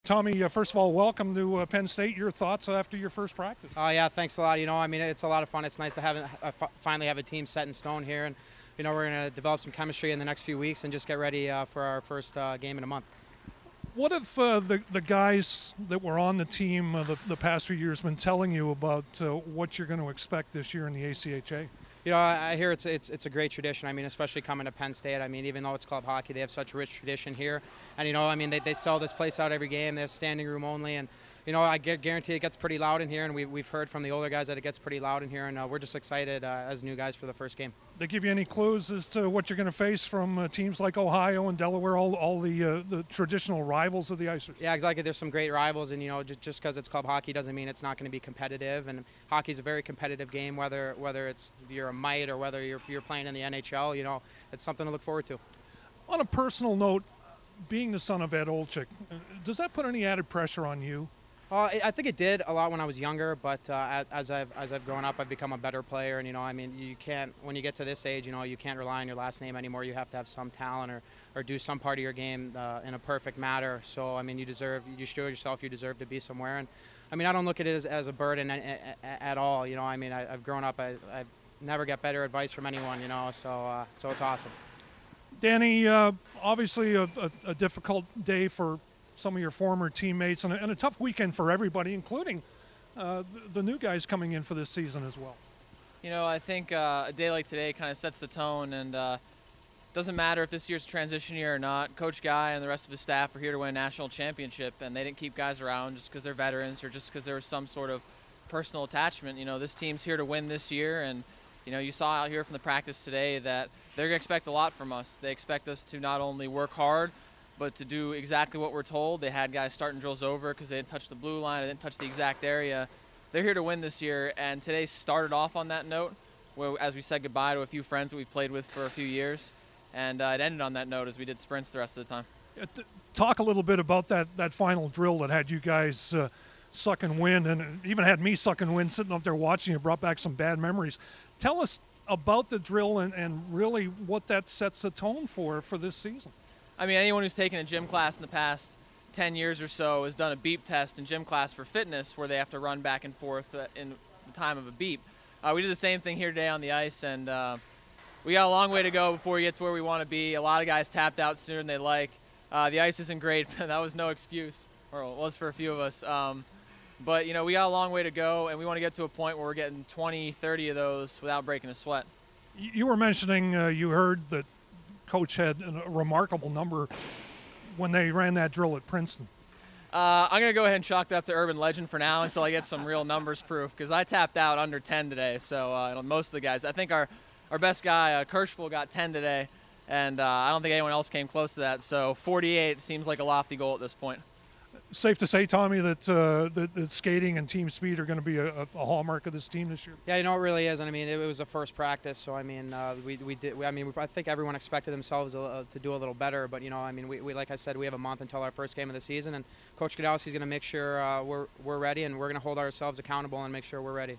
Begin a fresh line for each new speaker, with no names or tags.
Tommy, first of all, welcome to Penn State. Your thoughts after your first practice?
Yeah, thanks a lot. I mean, it's a lot of fun. It's nice to have finally have a team set in stone here, and we're going to develop some chemistry in the next few weeks and just get ready for our first game in a month.
What have the guys that were on the team the past few years been telling you about what you're going to expect this year in the ACHA?
I hear it's a great tradition. I mean, especially coming to Penn State. I mean, even though it's club hockey, they have such a rich tradition here. And, I mean, they sell this place out every game. They have standing room only. And, I guarantee it gets pretty loud in here. And we've heard from the older guys that it gets pretty loud in here. And we're just excited as new guys for the first game.
They give you any clues as to what you're going to face from teams like Ohio and Delaware, all the traditional rivals of the Icers?
Yeah, exactly. There's some great rivals. And, just because it's club hockey doesn't mean it's not going to be competitive. And hockey's a very competitive game, whether you're a Mite or whether you're playing in the NHL. It's something to look forward to.
On a personal note, being the son of Ed Olczyk, does that put any added pressure on you?
I think it did a lot when I was younger, but as I've grown up, I've become a better player. And I mean, you can't, when you get to this age, you can't rely on your last name anymore. You have to have some talent or do some part of your game in a perfect manner. So I mean, you show yourself you deserve to be somewhere. And I mean, I don't look at it as a burden at all. I mean, I've grown up. I never get better advice from anyone. So it's awesome.
Danny, obviously a difficult day for some of your former teammates and a tough weekend for everybody, including the new guys coming in for this season as well.
I think a day like today kind of sets the tone, and doesn't matter if this year's a transition year or not. Coach Guy and the rest of his staff are here to win a national championship, and they didn't keep guys around just because they're veterans or just because there was some sort of personal attachment. This team's here to win this year, and you saw out here from the practice today that they're going to expect a lot from us. They expect us to not only work hard, but to do exactly what we're told. They had guys starting drills over because they didn't touch the blue line, they didn't touch the exact area. They're here to win this year, and today started off on that note, as we said goodbye to a few friends that we've played with for a few years, and it ended on that note as we did sprints the rest of the time.
Talk a little bit about that final drill that had you guys sucking wind, and even had me sucking wind sitting up there watching. It brought back some bad memories. Tell us about the drill and really what that sets the tone for this season.
I mean, anyone who's taken a gym class in the past 10 years or so has done a beep test in gym class for fitness where they have to run back and forth in the time of a beep. We did the same thing here today on the ice, and we got a long way to go before we get to where we want to be. A lot of guys tapped out sooner than they'd like. The ice isn't great, but that was no excuse, or it was for a few of us. But, we got a long way to go, and we want to get to a point where we're getting 20, 30 of those without breaking a sweat.
You were mentioning you heard that Coach had a remarkable number when they ran that drill at Penstone.
I'm going to go ahead and chalk that up to urban legend for now until I get some real numbers proof, because I tapped out under 10 today. So most of the guys, I think our best guy, Kirschville, got 10 today, and I don't think anyone else came close to that. So 48 seems like a lofty goal at this point.
Safe to say, Tommy, that skating and team speed are going to be a hallmark of this team this year.
Yeah, it really is. And I mean, it was the first practice, so I mean, we did. I mean, I think everyone expected themselves to do a little better. But I mean, we like I said, we have a month until our first game of the season, and Coach Godowski's going to make sure we're ready, and we're going to hold ourselves accountable and make sure we're ready.